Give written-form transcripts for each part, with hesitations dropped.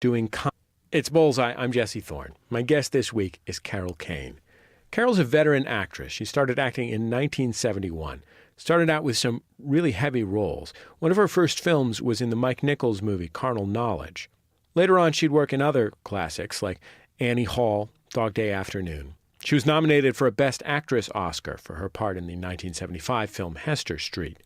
doing It's Bullseye. I'm Jesse Thorn. My guest this week is Carol Kane. Carol's a veteran actress. She started acting in 1971. Started out with some really heavy roles. One of her first films was in the Mike Nichols movie Carnal Knowledge. Later on, she'd work in other classics like Annie Hall, Dog Day Afternoon. She was nominated for a Best Actress Oscar for her part in the 1975 film Hester Street.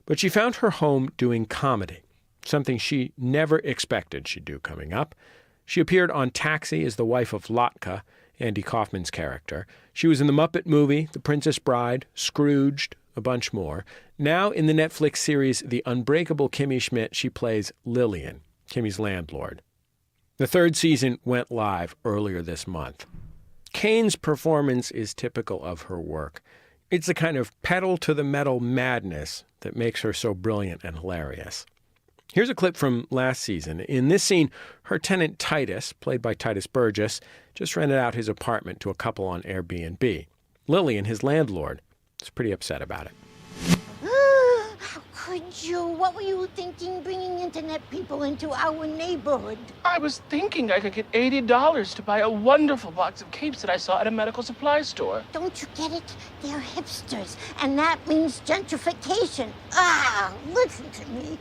But she found her home doing comedy, something she never expected she'd do coming up. She appeared on Taxi as the wife of Latka, Andy Kaufman's character. She was in the Muppet Movie, The Princess Bride, Scrooged, a bunch more. Now in the Netflix series The Unbreakable Kimmy Schmidt, she plays Lilian, Kimmy's landlord. The third season went live earlier this month. Kane's performance is typical of her work. It's the kind of pedal-to-the-metal madness that makes her so brilliant and hilarious. Here's a clip from last season. In this scene, her tenant Titus, played by Titus Burgess, just rented out his apartment to a couple on Airbnb. Lilian, his landlord, is pretty upset about it. How could you? What were you thinking bringing internet people into our neighborhood? I was thinking I could get $80 to buy a wonderful box of capes that I saw at a medical supply store. Don't you get it? They're hipsters, and that means gentrification. Listen to me.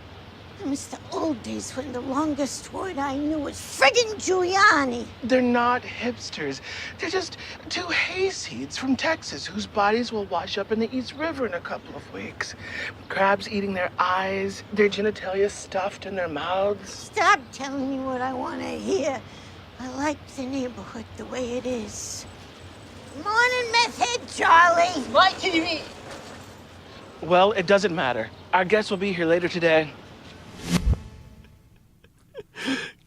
I miss the old days when the longest word I knew was friggin' Giuliani. They're not hipsters. They're just two hayseeds from Texas whose bodies will wash up in the East River in a couple of weeks. Crabs eating their eyes, their genitalia stuffed in their mouths. Stop telling me what I want to hear. I like the neighborhood the way it is. Morning, meth head Charlie. My TV. Well, it doesn't matter. Our guest will be here later today.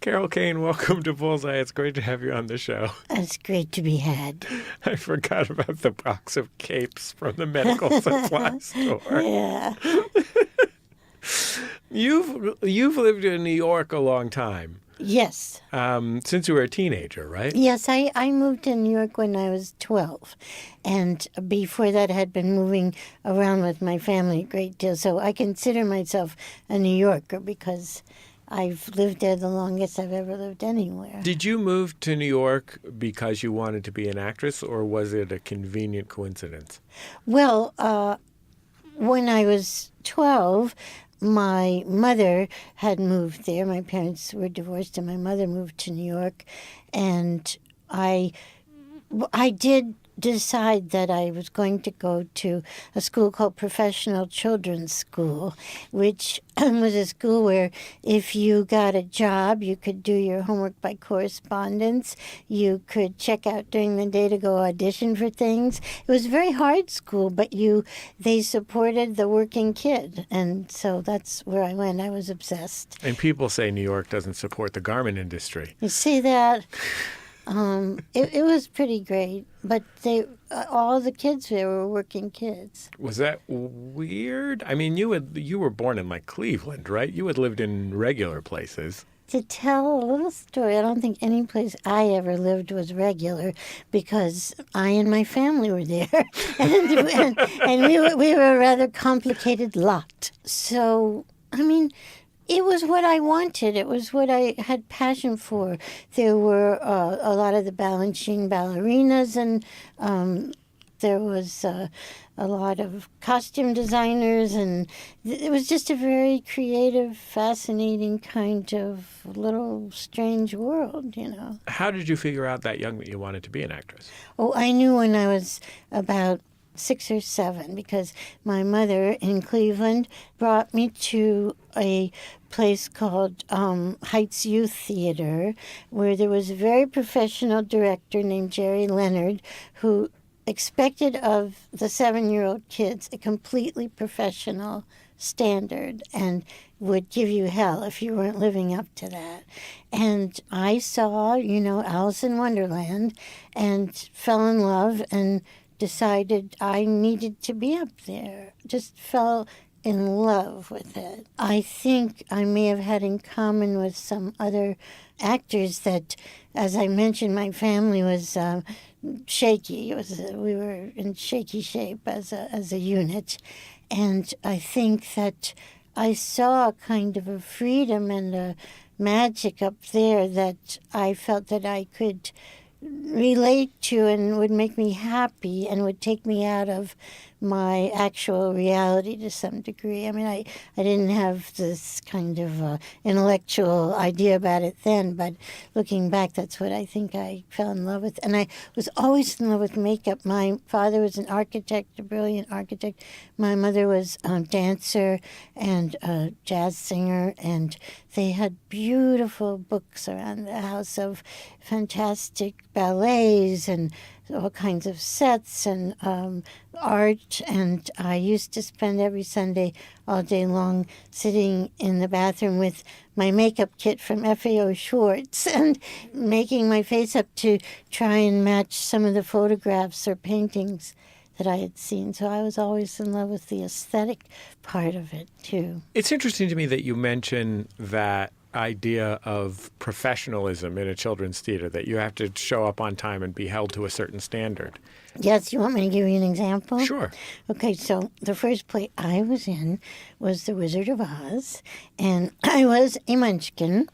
Carol Kane, welcome to Bullseye. It's great to have you on the show. It's great to be had. I forgot about the box of capes from the medical supply store. Yeah. You've lived in New York a long time. Yes. Since you were a teenager, right? Yes, I moved to New York when I was 12. And before that, I had been moving around with my family a great deal. So I consider myself a New Yorker because I've lived there the longest I've ever lived anywhere. Did you move to New York because you wanted to be an actress, or was it a convenient coincidence? Well, when I was 12, my mother had moved there. My parents were divorced, and my mother moved to New York. And I did decide that I was going to go to a school called Professional Children's School, which was a school where if you got a job, you could do your homework by correspondence. You could check out during the day to go audition for things. It was a very hard school, but they supported the working kid. And so that's where I went. I was obsessed. And people say New York doesn't support the garment industry. You see that? It was pretty great, but all the kids there were working kids. Was that weird? I mean, you were born in like Cleveland, right? You had lived in regular places. To tell a little story, I don't think any place I ever lived was regular because I and my family were there, and we were a rather complicated lot. So, I mean, it was what I wanted. It was what I had passion for. There were a lot of the Balanchine ballerinas, and there was a lot of costume designers, and it was just a very creative, fascinating kind of little strange world, you know. How did you figure out that young that you wanted to be an actress? Oh, I knew when I was about 6 or 7 because my mother in Cleveland brought me to a place called Heights Youth Theater, where there was a very professional director named Jerry Leonard who expected of the 7-year-old kids a completely professional standard and would give you hell if you weren't living up to that. And I saw, Alice in Wonderland and fell in love and decided I needed to be up there. Just fell in love with it. I think I may have had in common with some other actors that, as I mentioned, my family was shaky. We were in shaky shape as a unit. And I think that I saw kind of a freedom and magic up there that I felt that I could relate to and would make me happy and would take me out of my actual reality to some degree. I mean, I didn't have this kind of intellectual idea about it then, but looking back, that's what I think I fell in love with. And I was always in love with makeup. My father was an architect, a brilliant architect. My mother was a dancer and a jazz singer, and they had beautiful books around the house of fantastic ballets and all kinds of sets and art. And I used to spend every Sunday all day long sitting in the bathroom with my makeup kit from FAO Schwartz and making my face up to try and match some of the photographs or paintings that I had seen. So I was always in love with the aesthetic part of it, too. It's interesting to me that you mention that idea of professionalism in a children's theater, that you have to show up on time and be held to a certain standard. Yes, you want me to give you an example? Sure. Okay, so the first play I was in was The Wizard of Oz, and I was a munchkin.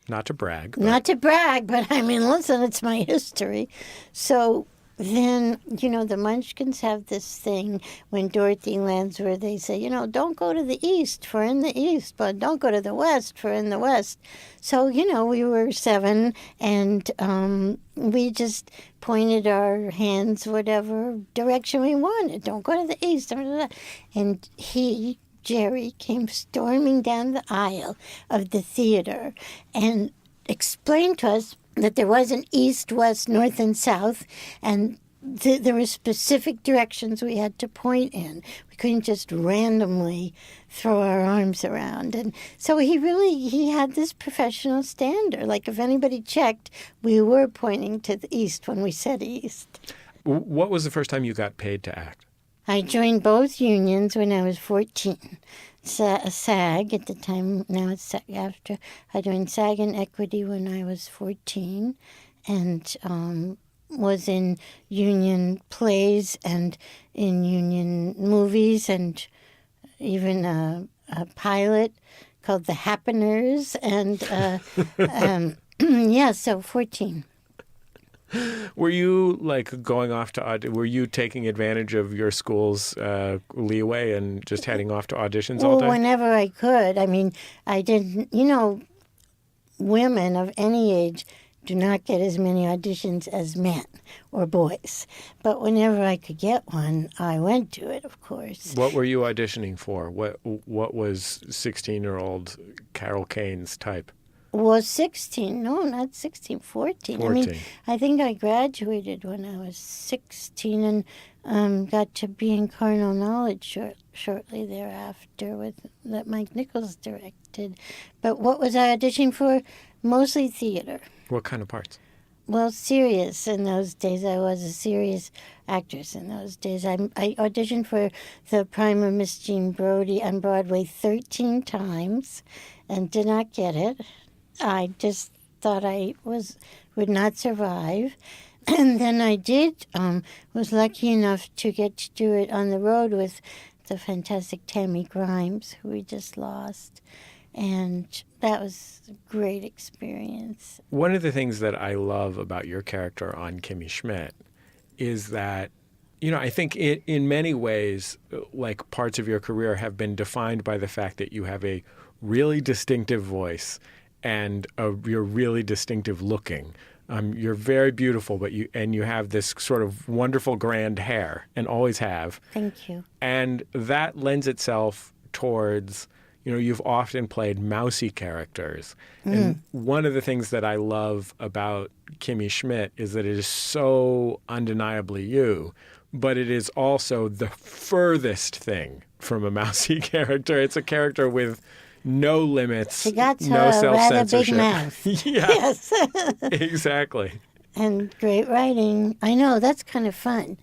Not to brag. Not to brag, but I mean, listen, it's my history. So then, the Munchkins have this thing when Dorothy lands where they say, don't go to the east, for in the east, but don't go to the west, for in the west. So, we were 7, and we just pointed our hands whatever direction we wanted. Don't go to the east. And Jerry, came storming down the aisle of the theater and explained to us that there wasn't east, west, north, and south, and there were specific directions we had to point in. We couldn't just randomly throw our arms around. And so he had this professional standard. Like if anybody checked, we were pointing to the east when we said east. What was the first time you got paid to act? I joined both unions when I was 14. SAG at the time, now it's SAG after. I joined SAG and Equity when I was 14 and was in union plays and in union movies and even a pilot called The Happeners. And so 14. Were you going off to were you taking advantage of your school's leeway and just heading off to auditions all day? Well, whenever I could. I mean, I didn't, women of any age do not get as many auditions as men or boys. But whenever I could get one, I went to it, of course. What were you auditioning for? What was 16-year-old Carol Kane's type? Was 16. No, not 16, 14. 14. I mean, I think I graduated when I was 16 and got to be in Carnal Knowledge shortly thereafter that Mike Nichols directed. But what was I auditioning for? Mostly theater. What kind of parts? Well, serious in those days. I was a serious actress in those days. I auditioned for the prime of Miss Jean Brodie on Broadway 13 times and did not get it. I just thought I would not survive. And then I was lucky enough to get to do it on the road with the fantastic Tammy Grimes, who we just lost. And that was a great experience. One of the things that I love about your character on Kimmy Schmidt is that, I think in many ways, parts of your career have been defined by the fact that you have a really distinctive voice and you're really distinctive looking. You're very beautiful, but you have this sort of wonderful grand hair, and always have. Thank you. And that lends itself towards, you've often played mousy characters. And one of the things that I love about Kimmy Schmidt is that it is so undeniably you, but it is also the furthest thing from a mousy character. It's a character with no limits, she got no self-censorship. Rather big mouth. Yeah, yes. Exactly. And great writing. I know, that's kind of fun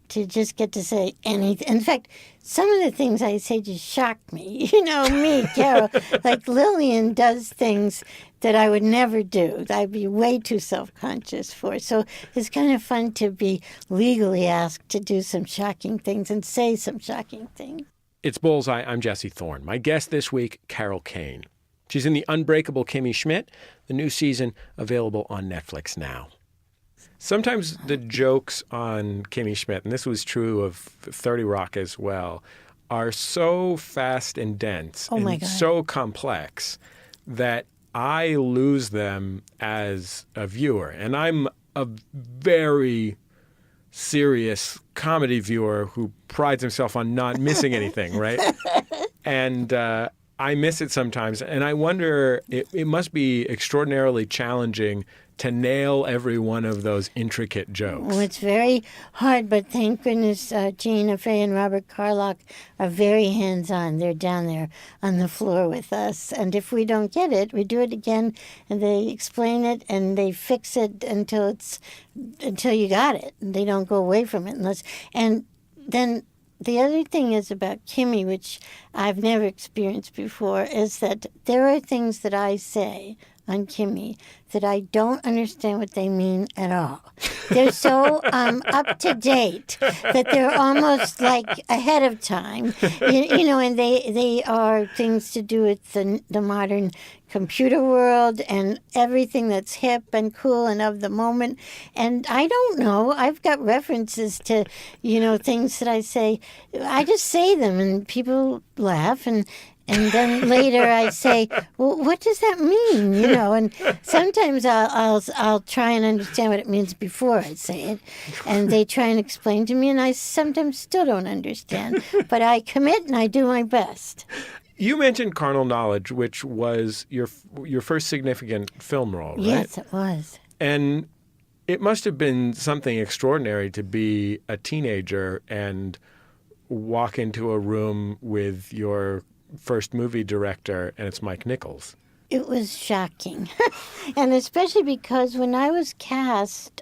to just get to say anything. In fact, some of the things I say just shock me. Me, Carol. Like Lilian does things that I would never do. I'd be way too self-conscious for. So it's kind of fun to be legally asked to do some shocking things and say some shocking things. It's Bullseye. I'm Jesse Thorn. My guest this week, Carol Kane. She's in the Unbreakable Kimmy Schmidt, the new season available on Netflix now. Sometimes the jokes on Kimmy Schmidt, and this was true of 30 Rock as well, are so fast and dense and so complex that I lose them as a viewer. And I'm a very serious comedy viewer who prides himself on not missing anything, right? And I miss it sometimes. And I wonder, it must be extraordinarily challenging to nail every one of those intricate jokes. Well, it's very hard, but thank goodness Gina Fey and Robert Carlock are very hands-on. They're down there on the floor with us. And if we don't get it, we do it again, and they explain it, and they fix it until you got it. And they don't go away from it unless... And then the other thing is about Kimmy, which I've never experienced before, is that there are things that I say on Kimmy that I don't understand what they mean at all. They're so up to date that they're almost like ahead of time, and they are things to do with the modern computer world and everything that's hip and cool and of the moment. And I don't know. I've got references to, things that I say. I just say them and people laugh and then later I say, well, what does that mean? And sometimes I'll try and understand what it means before I say it. And they try and explain to me, and I sometimes still don't understand. But I commit and I do my best. You mentioned Carnal Knowledge, which was your first significant film role, right? Yes, it was. And it must have been something extraordinary to be a teenager and walk into a room with your first movie director, and it's Mike Nichols. It was shocking. And especially because when I was cast,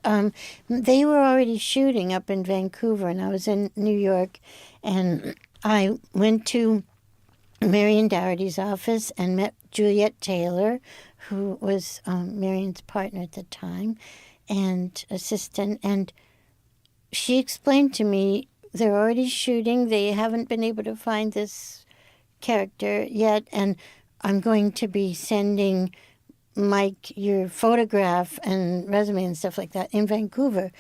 they were already shooting up in Vancouver, and I was in New York, and I went to Marion Dougherty's office and met Juliet Taylor, who was Marion's partner at the time, and assistant, and she explained to me, they're already shooting, they haven't been able to find this character yet, and I'm going to be sending Mike your photograph and resume and stuff like that in Vancouver.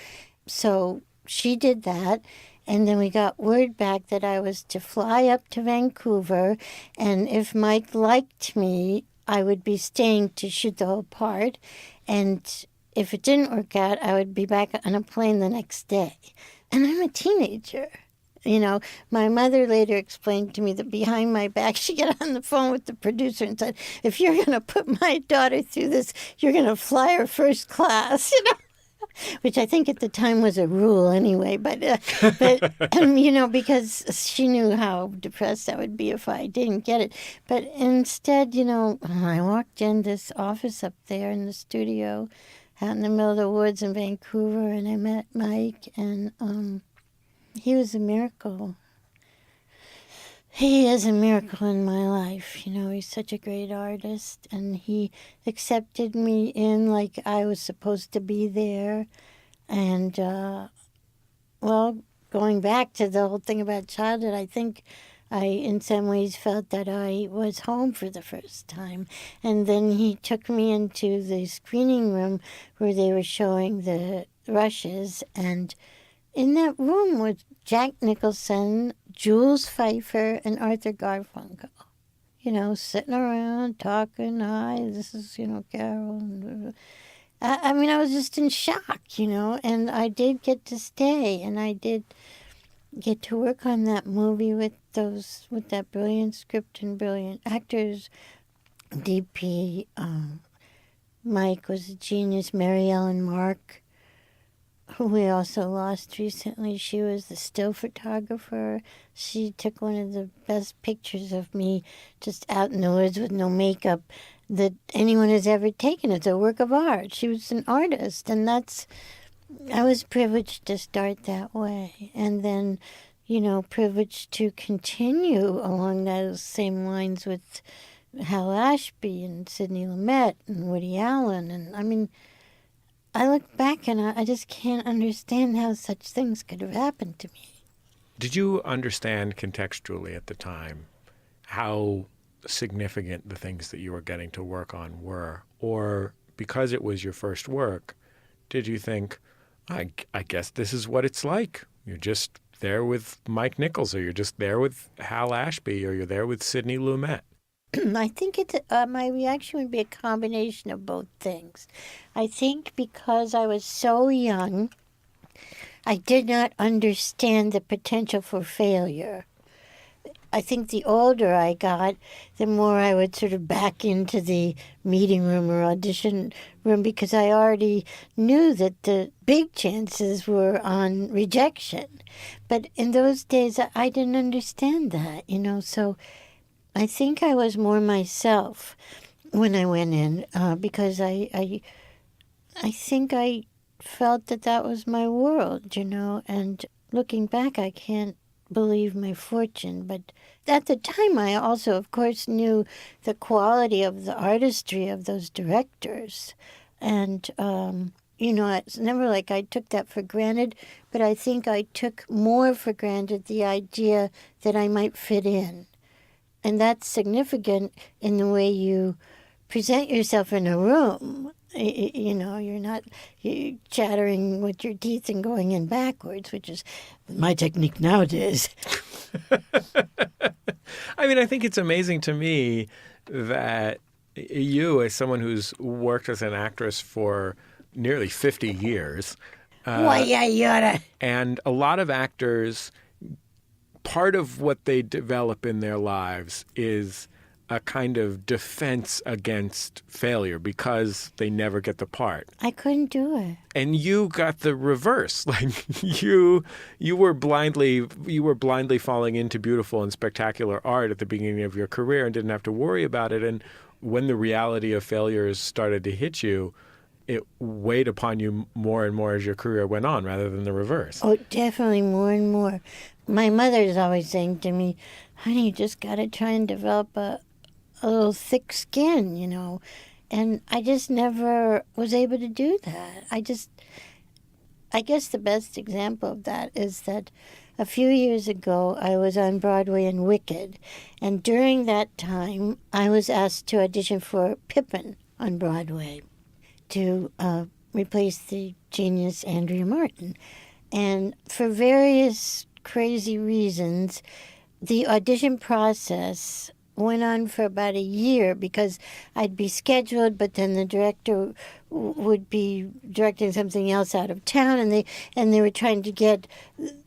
So she did that, and then we got word back that I was to fly up to Vancouver, and if Mike liked me, I would be staying to shoot the whole part, and if it didn't work out, I would be back on a plane the next day. And I'm a teenager. My mother later explained to me that behind my back, she got on the phone with the producer and said, if you're going to put my daughter through this, you're going to fly her first class, which I think at the time was a rule anyway. But because she knew how depressed I would be if I didn't get it. But instead, I walked in this office up there in the studio out in the middle of the woods in Vancouver, and I met Mike, and he was a miracle. He is a miracle in my life. He's such a great artist, and he accepted me in like I was supposed to be there. And, going back to the whole thing about childhood, I think I, in some ways, felt that I was home for the first time. And then he took me into the screening room where they were showing the rushes, and in that room was Jack Nicholson, Jules Pfeiffer, and Arthur Garfunkel. Sitting around, talking, hi, this is, Carol. I was just in shock, and I did get to stay, and I did get to work on that movie with that brilliant script and brilliant actors. DP, Mike was a genius, Mary Ellen Mark, who we also lost recently. She was the still photographer. She took one of the best pictures of me just out in the woods with no makeup that anyone has ever taken. It's a work of art. She was an artist, and I was privileged to start that way. And then, privileged to continue along those same lines with Hal Ashby and Sidney Lumet and Woody Allen. And I look back and I just can't understand how such things could have happened to me. Did you understand contextually at the time how significant the things that you were getting to work on were? Or because it was your first work, did you think, I guess this is what it's like? You're just there with Mike Nichols, or you're just there with Hal Ashby, or you're there with Sidney Lumet? I think my reaction would be a combination of both things. I think because I was so young, I did not understand the potential for failure. I think the older I got, the more I would sort of back into the meeting room or audition room, because I already knew that the big chances were on rejection. But in those days, I didn't understand that, so I think I was more myself when I went in, because I think I felt that was my world, and looking back, I can't believe my fortune. But at the time, I also, of course, knew the quality of the artistry of those directors. And, it's never like I took that for granted, but I think I took more for granted the idea that I might fit in. And that's significant in the way you present yourself in a room. You're not chattering with your teeth and going in backwards, which is my technique nowadays. I think it's amazing to me that you, as someone who's worked as an actress for nearly 50 years, and a lot of actors, part of what they develop in their lives is a kind of defense against failure because they never get the part. I couldn't do it. And you got the reverse. Like you were blindly falling into beautiful and spectacular art at the beginning of your career and didn't have to worry about it. And when the reality of failures started to hit you, it weighed upon you more and more as your career went on, rather than the reverse. Oh, definitely more and more. My mother is always saying to me, honey, you just got to try and develop a little thick skin, And I just never was able to do that. I guess the best example of that is that a few years ago, I was on Broadway in Wicked. And during that time, I was asked to audition for Pippin on Broadway to replace the genius Andrea Martin. And for various crazy reasons, the audition process went on for about a year because I'd be scheduled, but then the director would be directing something else out of town, and they were trying to get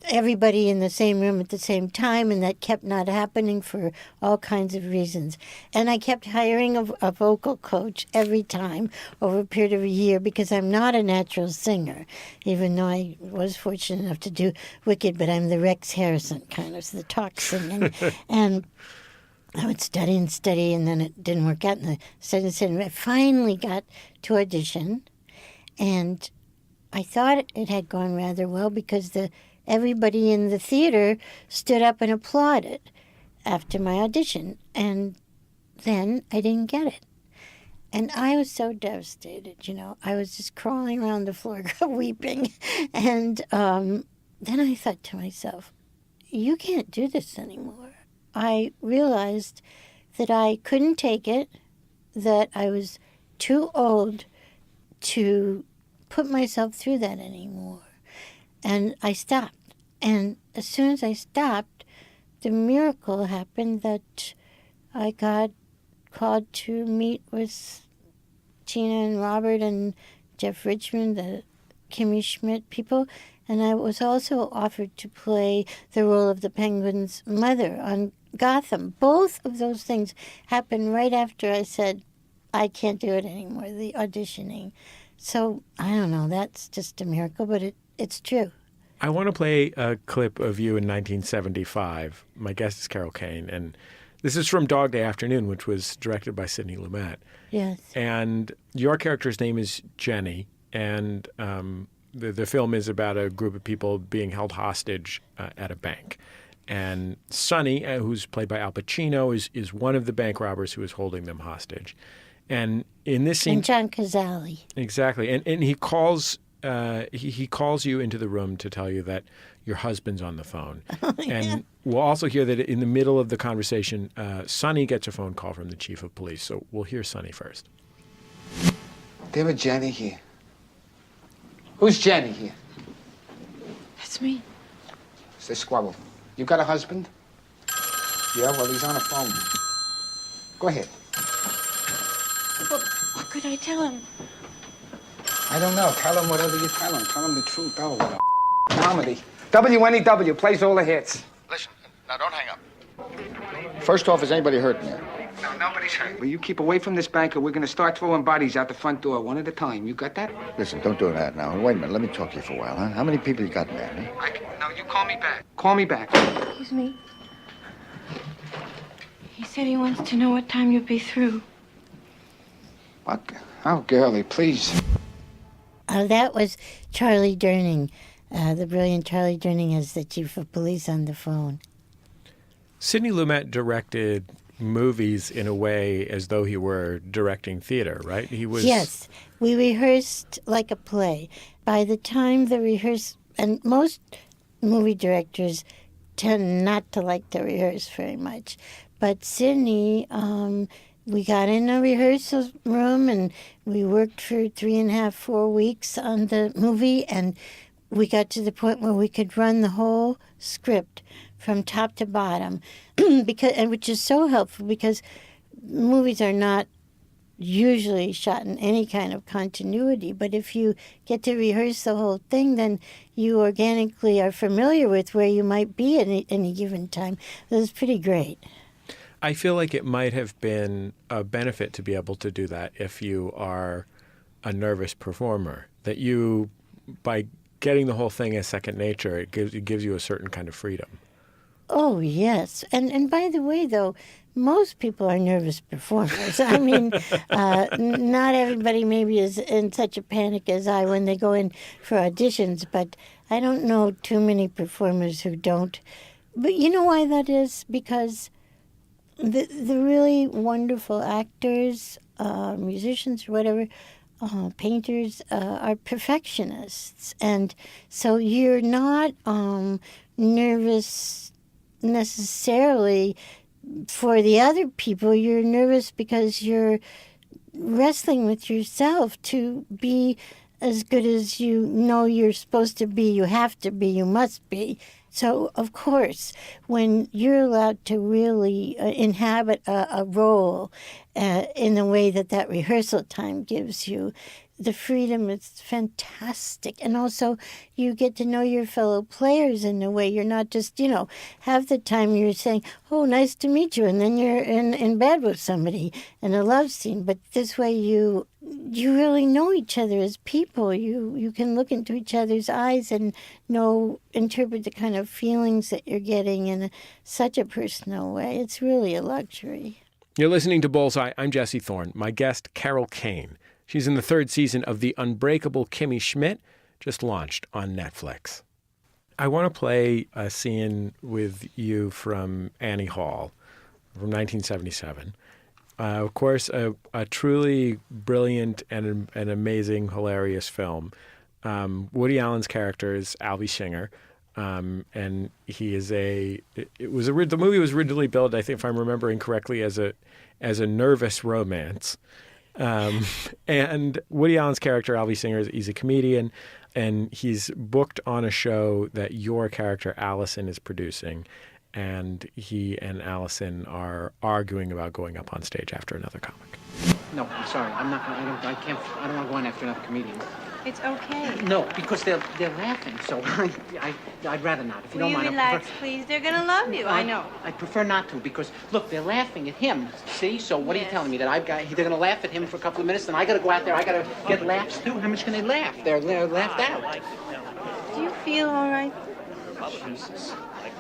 everybody in the same room at the same time, and that kept not happening for all kinds of reasons. And I kept hiring a vocal coach every time over a period of a year because I'm not a natural singer, even though I was fortunate enough to do Wicked, but I'm the Rex Harrison kind of, the talk singing. And I would study and study, and then it didn't work out. And I studied. I finally got to audition, and I thought it had gone rather well because everybody in the theater stood up and applauded after my audition. And then I didn't get it. And I was so devastated, I was just crawling around the floor weeping. And then I thought to myself, you can't do this anymore. I realized that I couldn't take it, that I was too old to put myself through that anymore. And I stopped. And as soon as I stopped, the miracle happened that I got called to meet with Tina and Robert and Jeff Richmond, the Kimmy Schmidt people. And I was also offered to play the role of the Penguin's mother on Gotham. Both of those things happened right after I said, I can't do it anymore, the auditioning. So, I don't know, that's just a miracle, but it's true. I want to play a clip of you in 1975. My guest is Carol Kane, and this is from Dog Day Afternoon, which was directed by Sidney Lumet. Yes. And your character's name is Jenny, and the film is about a group of people being held hostage at a bank. And Sonny, who's played by Al Pacino, is one of the bank robbers who is holding them hostage. And in this scene... And John Cazale. Exactly. And he calls he calls you into the room to tell you that your husband's on the phone. And we'll also hear that in the middle of the conversation, Sonny gets a phone call from the chief of police. So we'll hear Sonny first. There was Jenny here. Who's Jenny here? That's me. It's this squabble. You got a husband? Yeah, well, he's on the phone. Go ahead. But what could I tell him? I don't know. Tell him whatever you tell him. Tell him the truth. Oh, what a comedy. WNEW plays all the hits. Listen, now don't hang up. First off, is anybody hurt in there? No, nobody's hurt. Well, you keep away from this bank or we're going to start throwing bodies out the front door one at a time. You got that? Listen, don't do that now. Wait a minute, let me talk to you for a while, huh? How many people you got in there, huh? No, you call me back. Call me back. Excuse me. He said he wants to know what time you'll be through. What? Oh, girlie, please. That was Charlie Durning, the brilliant Charlie Durning as the chief of police on the phone. Sidney Lumet directed movies in a way as though he were directing theater, right? He was. Yes, we rehearsed like a play. By the time the rehearse, and most movie directors tend not to like to rehearse very much, but Sidney, we got in a rehearsal room and we worked for 3.5, 4 weeks on the movie, and we got to the point where we could run the whole script from top to bottom, which is so helpful because movies are not usually shot in any kind of continuity. But if you get to rehearse the whole thing, then you organically are familiar with where you might be at any given time. It was pretty great. I feel like it might have been a benefit to be able to do that if you are a nervous performer, that you, by getting the whole thing as second nature, it gives you a certain kind of freedom. Oh, yes. And by the way, though, most people are nervous performers. I mean, not everybody maybe is in such a panic as I when they go in for auditions, but I don't know too many performers who don't. But you know why that is? Because the really wonderful actors, musicians, or whatever, painters are perfectionists. And so you're not nervous necessarily for the other people. You're nervous because you're wrestling with yourself to be as good as you know you're supposed to be, you have to be, you must be. So, of course, when you're allowed to really inhabit a role in the way that rehearsal time gives you, the freedom is fantastic. And also, you get to know your fellow players in a way. You're not just, half the time you're saying, oh, nice to meet you, and then you're in bed with somebody in a love scene. But this way you really know each other as people. You can look into each other's eyes and interpret the kind of feelings that you're getting in such a personal way. It's really a luxury. You're listening to Bullseye. I'm Jesse Thorn. My guest, Carol Kane. She's in the third season of The Unbreakable Kimmy Schmidt, just launched on Netflix. I want to play a scene with you from Annie Hall from 1977. Of course, a truly brilliant and an amazing, hilarious film. Woody Allen's character is Albie Singer, and he is the movie was originally billed, I think if I'm remembering correctly, as a nervous romance. And Woody Allen's character, Albie Singer, he's a comedian, and he's booked on a show that your character, Allison, is producing. And he and Allison are arguing about going up on stage after another comic. No, I'm sorry. I'm not going to, I don't want to go on after another comedian. It's okay. No, because they're laughing, so I'd rather not. If you Will don't you mind, relax, please? They're going to love you, I know. I prefer not to, because, look, they're laughing at him, see? So what are you telling me? That they're going to laugh at him for a couple of minutes, and I got to go out there, I got to get laughs, too? How much can they laugh? They're laughed out. Do you feel all right? Jesus.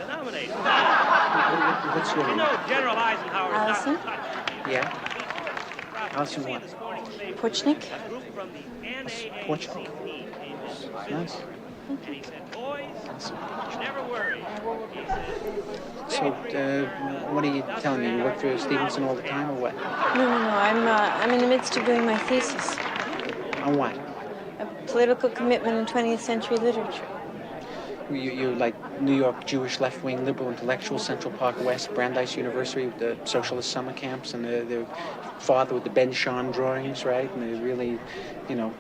Nominate. What's your name? General Eisenhower. Allison? Yeah? Allison what? Porchnik? Portugal. Nice. And he said, boys, never worry. So, what are you telling me? You work for Stevenson all the time, or what? No. I'm in the midst of doing my thesis. On what? a political commitment in 20th century literature. You're like New York Jewish left-wing liberal intellectual, Central Park West, Brandeis University with the socialist summer camps, and the father with the Ben Shahn drawings, right? And the really,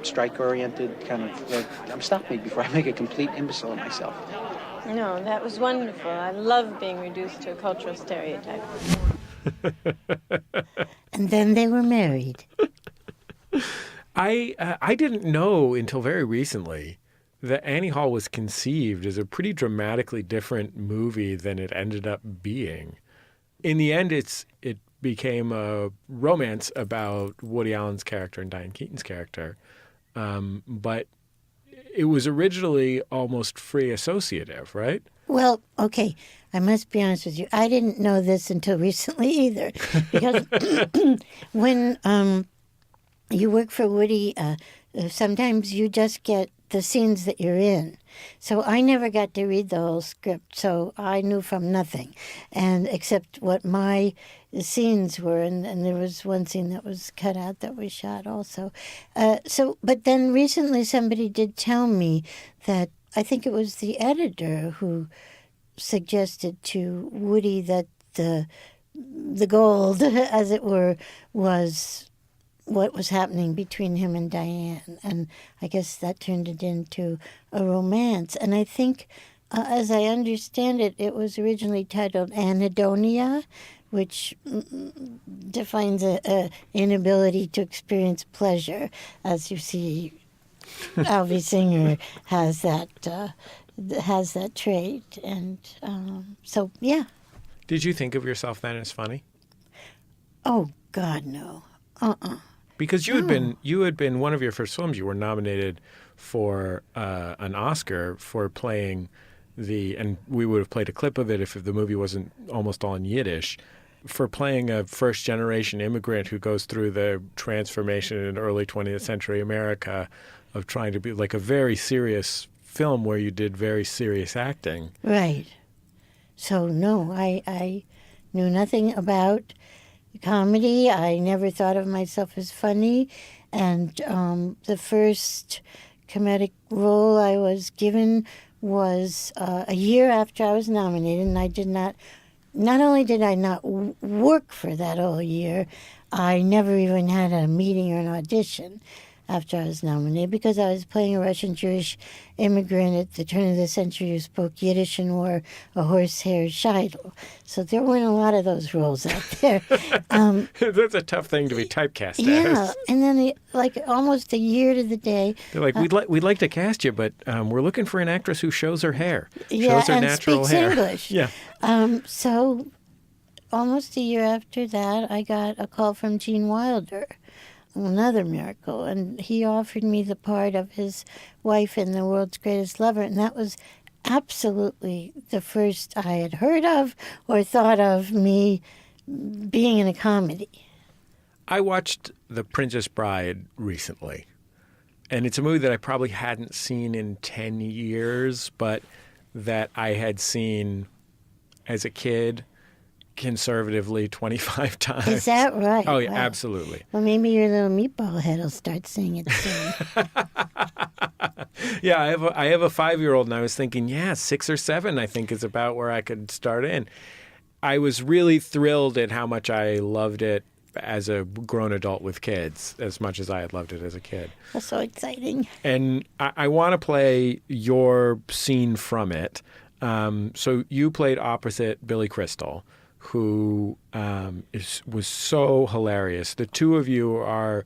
strike-oriented kind of... stop me before I make a complete imbecile of myself. No, that was wonderful. I love being reduced to a cultural stereotype. And then they were married. I didn't know until very recently that Annie Hall was conceived as a pretty dramatically different movie than it ended up being. In the end, it became a romance about Woody Allen's character and Diane Keaton's character. But it was originally almost free associative, right? Well, okay, I must be honest with you. I didn't know this until recently either. Because when you work for Woody, sometimes you just get the scenes that you're in. So I never got to read the whole script, so I knew from nothing, and except what my scenes were, and there was one scene that was cut out that we shot also. But then recently somebody did tell me that, I think it was the editor who suggested to Woody that the gold, as it were, was what was happening between him and Diane. And I guess that turned it into a romance. And I think, as I understand it, it was originally titled Anhedonia, which defines a inability to experience pleasure. As you see, Alvy Singer has that trait. And so, yeah. Did you think of yourself then as funny? Oh, God, no. Because you had been one of your first films. You were nominated for an Oscar for playing and we would have played a clip of it if the movie wasn't almost all in Yiddish, for playing a first-generation immigrant who goes through the transformation in early 20th century America of trying to be like a very serious film where you did very serious acting. Right. So, no, I knew nothing about comedy. I never thought of myself as funny. And the first comedic role I was given was a year after I was nominated, and I did not only did I not work for that whole year, I never even had a meeting or an audition after I was nominated, because I was playing a Russian Jewish immigrant at the turn of the century who spoke Yiddish and wore a horsehair shidel. So there weren't a lot of those roles out there. That's a tough thing to be typecast yeah, as. And then like almost a year to the day. They're like, we'd like to cast you, but we're looking for an actress who shows her hair, yeah, shows her and natural speaks hair. English. Yeah. So almost a year after that, I got a call from Gene Wilder. Another miracle, and he offered me the part of his wife in The World's Greatest Lover, and that was absolutely the first I had heard of or thought of me being in a comedy. I watched The Princess Bride recently, and it's a movie that I probably hadn't seen in 10 years, but that I had seen as a kid conservatively 25 times. Is that right? Oh, yeah, wow. Absolutely. Well, maybe your little meatball head will start saying it soon. Yeah, I have a 5-year-old, and I was thinking, 6 or 7, I think, is about where I could start in. I was really thrilled at how much I loved it as a grown adult with kids, as much as I had loved it as a kid. That's so exciting. And I want to play your scene from it. So you played opposite Billy Crystal, who was so hilarious. The two of you are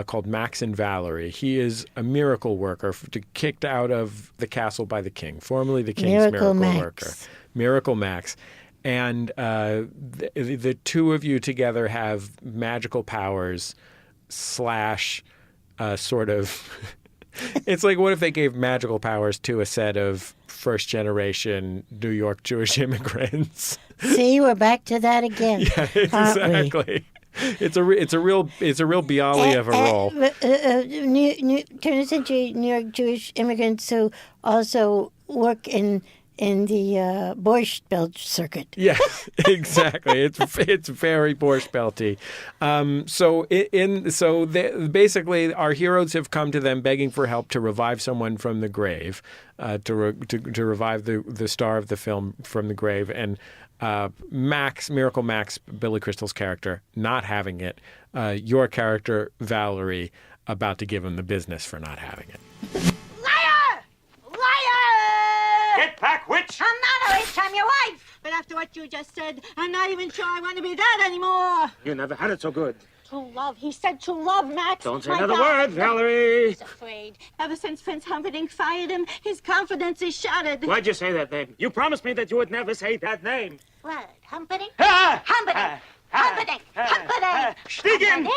called Max and Valerie. He is a miracle worker, kicked out of the castle by the king, formerly the king's miracle worker. Miracle Max. And the two of you together have magical powers / sort of... It's like, what if they gave magical powers to a set of first-generation New York Jewish immigrants? See, we're back to that again. Yeah, exactly. It's a real Bialy of a role. Turn-of-century New York Jewish immigrants who also work in in the Borscht Belt circuit. Yes, exactly. It's very Borscht Belty. Basically, our heroes have come to them begging for help to revive someone from the grave, to revive the star of the film from the grave, and Miracle Max, Billy Crystal's character, not having it. Your character, Valerie, about to give him the business for not having it. Liar! Liar! Get back, witch! I'm not a witch, I'm your wife! But after what you just said, I'm not even sure I want to be that anymore. You never had it so good. True love. He said true love, Max. Don't say My another God. word, Valerie. He's afraid. Ever since Prince Humperdinck fired him, his confidence is shattered. Why'd you say that name? You promised me that you would never say that name. What? Humperdinck? Ah! Humperdinck! Humperdinck! Humperdinck! Stiegen!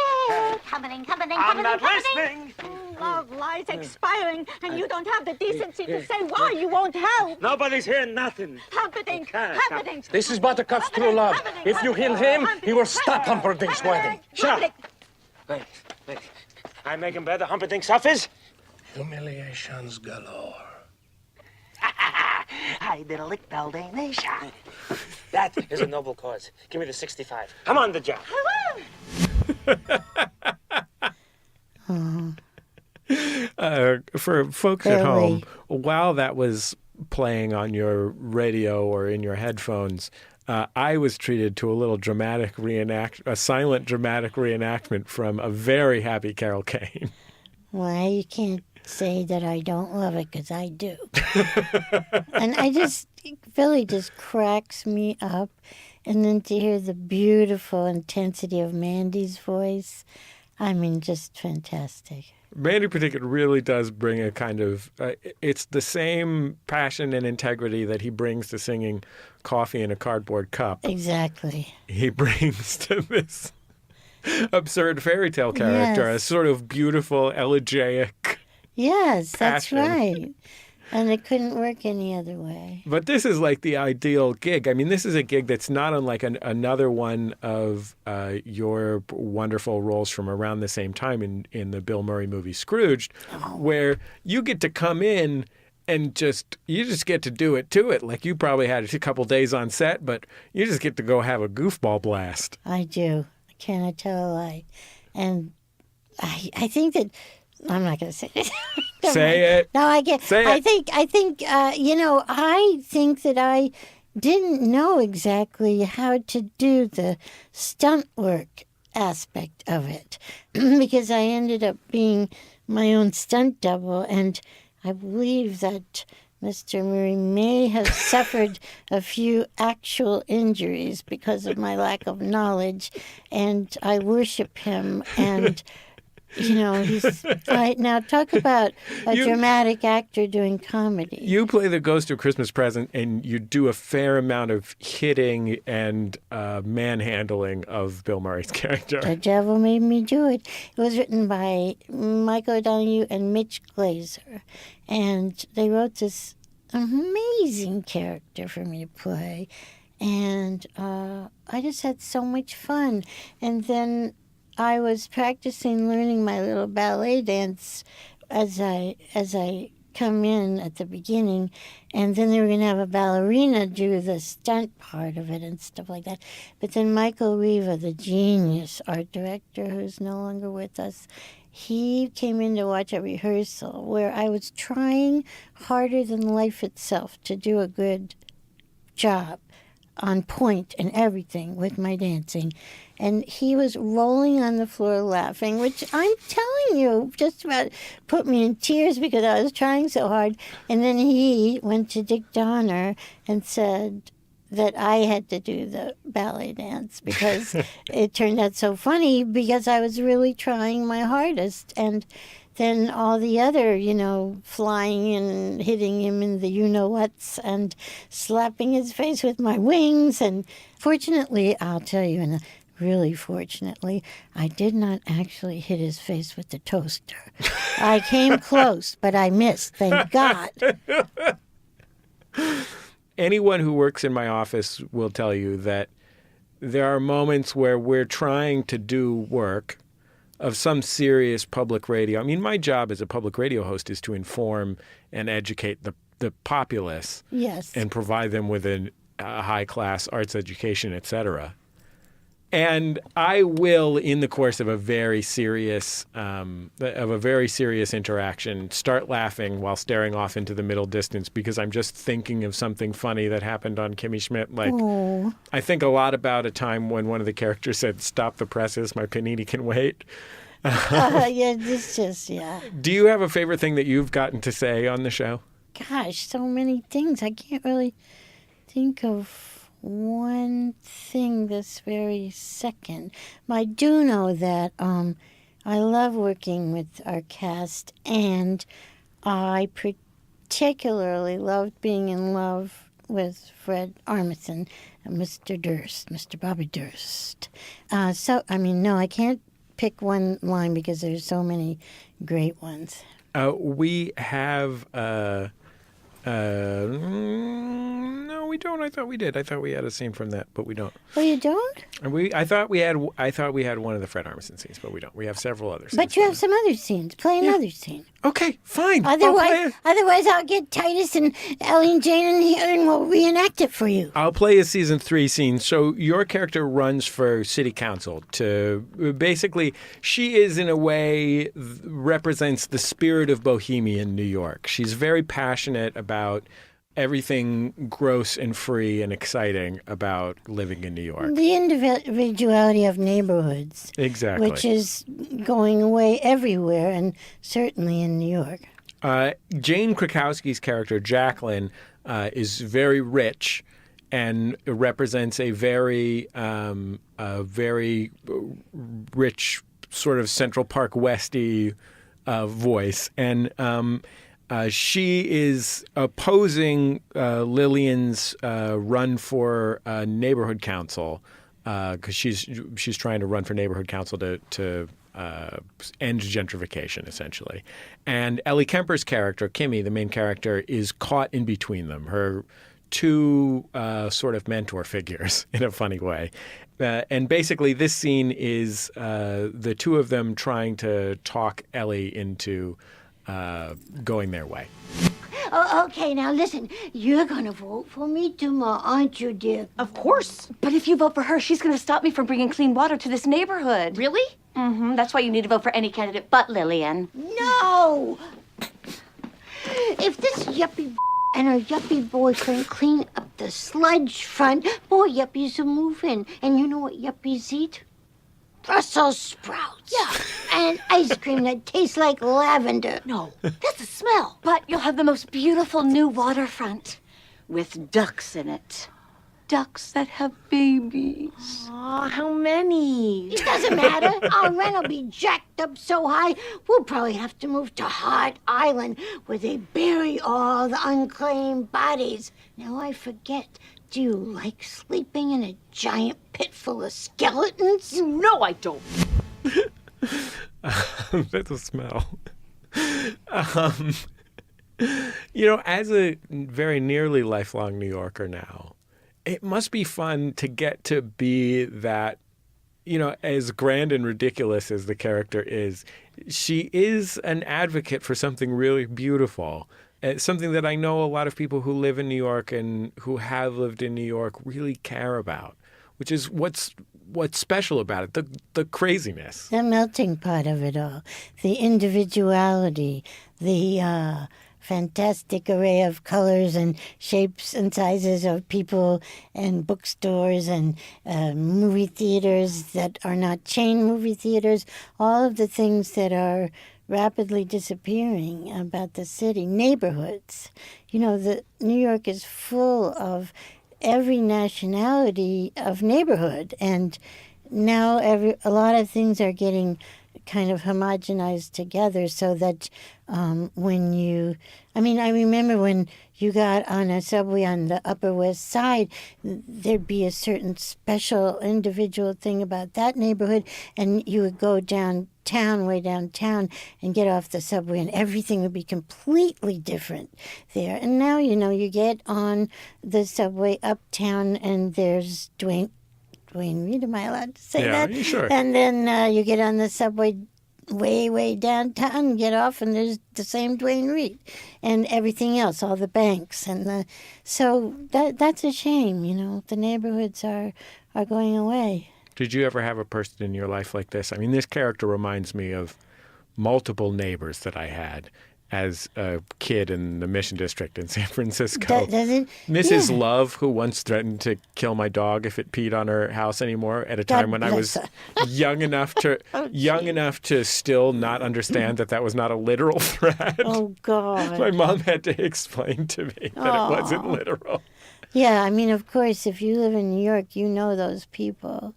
Humperdinck! Humperdinck! I'm not Humperdinck! listening. Love lies expiring, and you don't have the decency to say why you won't help. Nobody's hearing nothing. Humperdinck! Humperdinck! This is Buttercup's true love. If you heal him, he will stop Humperdinck's wedding. Shut up. Wait. I make him better. Humperdinck suffers. Humiliations galore. I did a lick Nation. That is a noble cause. Give me the 65. I'm on the job. For folks at home, while that was playing on your radio or in your headphones, I was treated to a little silent dramatic reenactment from a very happy Carol Kane. Why you can't say that I don't love it, because I do. And Philly just cracks me up. And then to hear the beautiful intensity of Mandy's voice, I mean, just fantastic. Mandy Patinkin really does bring a kind of, it's the same passion and integrity that he brings to singing Coffee in a Cardboard Cup. Exactly. He brings to this absurd fairy tale character, Yes. a sort of beautiful, elegiac Yes, that's passion. right. And it couldn't work any other way. But this is like the ideal gig. I mean, this is a gig that's not unlike another one of your wonderful roles from around the same time in the Bill Murray movie Scrooged, where you get to come in and you just get to do it to it. Like you probably had a couple days on set, but you just get to go have a goofball blast. I do. Can I tell a lie? And I think that I'm not going to say it. Say it. No, I get. Say it. I think. I think that I didn't know exactly how to do the stunt work aspect of it because I ended up being my own stunt double, and I believe that Mr. Murray may have suffered a few actual injuries because of my lack of knowledge, and I worship him. And he's right now. Talk about a dramatic actor doing comedy. You play the ghost of Christmas Present, and you do a fair amount of hitting and manhandling of Bill Murray's character. The devil made me do it. It was written by Mike O'Donoghue and Mitch Glazer, and they wrote this amazing character for me to play, and I just had so much fun. And then I was practicing learning my little ballet dance as I come in at the beginning, and then they were going to have a ballerina do the stunt part of it and stuff like that. But then Michael Riva, the genius art director who's no longer with us, he came in to watch a rehearsal where I was trying harder than life itself to do a good job on point and everything with my dancing. And he was rolling on the floor laughing, which I'm telling you just about put me in tears because I was trying so hard. And then he went to Dick Donner and said that I had to do the ballet dance because it turned out so funny because I was really trying my hardest. And then all the other, flying and hitting him in the you-know-whats and slapping his face with my wings. And fortunately, I'll tell you, and really fortunately, I did not actually hit his face with the toaster. I came close, but I missed, thank God. Anyone who works in my office will tell you that there are moments where we're trying to do work of some serious public radio. I mean, my job as a public radio host is to inform and educate the the populace Yes. and provide them with a high-class arts education, etc. And I will, in the course of a very serious interaction, start laughing while staring off into the middle distance because I'm just thinking of something funny that happened on Kimmy Schmidt. Like, I think a lot about a time when one of the characters said, "Stop the presses, my panini can wait." Yeah, it's just, yeah. Do you have a favorite thing that you've gotten to say on the show? Gosh, so many things. I can't really think of one thing this very second. I do know that I love working with our cast, and I particularly loved being in love with Fred Armisen and Mr. Durst, Mr. Bobby Durst. No, I can't pick one line because there's so many great ones. We have... no, we don't. I thought we did. I thought we had a scene from that, but we don't. Oh, you don't? I thought we had one of the Fred Armisen scenes, but we don't. We have several other scenes. But you have some other scenes. Play another scene. Okay, fine. Otherwise, I'll get Titus and Ellie and Jane in here and we'll reenact it for you. I'll play a season 3 scene. So your character runs for city council to basically, she is in a way represents the spirit of Bohemian New York. She's very passionate about everything gross and free and exciting about living in New York. The individuality of neighborhoods. Exactly. Which is going away everywhere, and certainly in New York. Jane Krakowski's character, Jacqueline, is very rich and represents a very rich sort of Central Park Westy voice. And she is opposing Lilian's run for neighborhood council because she's trying to run for neighborhood council to end gentrification, essentially. And Ellie Kemper's character, Kimmy, the main character, is caught in between them. Her two sort of mentor figures in a funny way. And basically this scene is the two of them trying to talk Ellie into going their way. Oh, okay, now listen. You're gonna vote for me tomorrow, aren't you, dear? Of course. But if you vote for her, she's gonna stop me from bringing clean water to this neighborhood. Really? Mm-hmm. That's why you need to vote for any candidate but Lilian. No! If this yuppie and her yuppie boyfriend clean up the sludge front, more yuppies will move in. And you know what yuppies eat? Brussels sprouts. Yeah. And ice cream that tastes like lavender. No, that's a smell. But you'll have the most beautiful new waterfront with ducks in it. Ducks that have babies. Oh, how many? It doesn't matter. Our rent will be jacked up so high, we'll probably have to move to Hart Island, where they bury all the unclaimed bodies. Now I forget. Do you like sleeping in a giant pit full of skeletons? You know I don't. That's a smell. As a very nearly lifelong New Yorker now, it must be fun to get to be that, as grand and ridiculous as the character is, she is an advocate for something really beautiful. Something that I know a lot of people who live in New York and who have lived in New York really care about, which is what's special about it, the craziness. The melting pot of it all, the individuality, the fantastic array of colors and shapes and sizes of people and bookstores and movie theaters that are not chain movie theaters, all of the things that are rapidly disappearing about the city, neighborhoods. The New York is full of every nationality of neighborhood, and now a lot of things are getting kind of homogenized together so that I remember when you got on a subway on the Upper West Side, there'd be a certain special individual thing about that neighborhood, and you would go way downtown, and get off the subway, and everything would be completely different there. And now, you get on the subway uptown, and there's Dwayne Reed, am I allowed to say that? Yeah, sure. And then you get on the subway way, way downtown, get off, and there's the same Duane Reade and everything else, all the banks. So that's a shame, you know. The neighborhoods are going away. Did you ever have a person in your life like this? I mean, this character reminds me of multiple neighbors that I had as a kid in the Mission District in San Francisco. Does it? Mrs. Yeah. Love, who once threatened to kill my dog if it peed on her house anymore at a time when I was young enough to still not understand that was not a literal threat. Oh, God. My mom had to explain to me that it wasn't literal. Yeah, I mean, of course, if you live in New York, you know those people.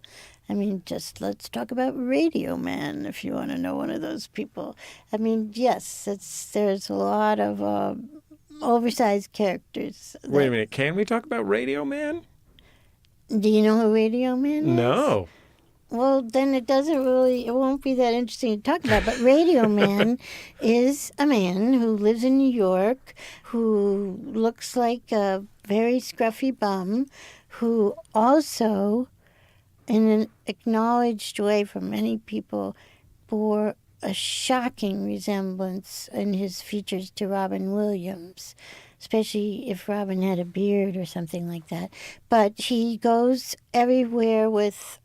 I mean, just let's talk about Radio Man, if you want to know one of those people. I mean, yes, there's a lot of oversized characters. Wait a minute, can we talk about Radio Man? Do you know who Radio Man is? No. Well, then it won't be that interesting to talk about. But Radio Man is a man who lives in New York, who looks like a very scruffy bum, who also, in an acknowledged way from many people, bore a shocking resemblance in his features to Robin Williams, especially if Robin had a beard or something like that. But he goes everywhere with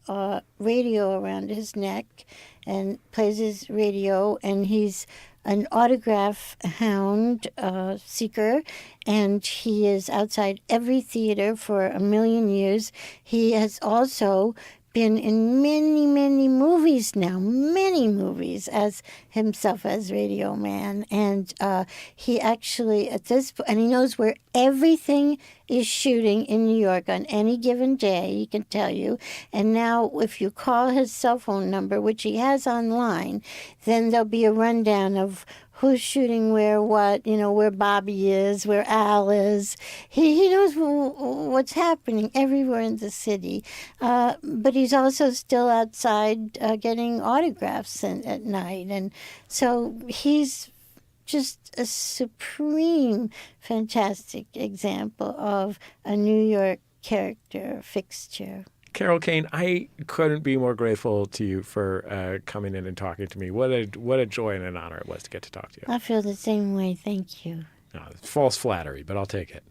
radio around his neck and plays his radio, and he's an autograph hound seeker, and he is outside every theater for a million years. He has also been in many, many movies now, many movies as himself as Radio Man. And he actually, at this point, and he knows where everything is shooting in New York on any given day, he can tell you. And now if you call his cell phone number, which he has online, then there'll be a rundown of who's shooting where, what, you know, where Bobby is, where Al is. He knows what's happening everywhere in the city. But he's also still outside getting autographs at night. And so he's just a supreme, fantastic example of a New York character fixture. Carol Kane, I couldn't be more grateful to you for coming in and talking to me. What a joy and an honor it was to get to talk to you. I feel the same way. Thank you. No, it's false flattery, but I'll take it.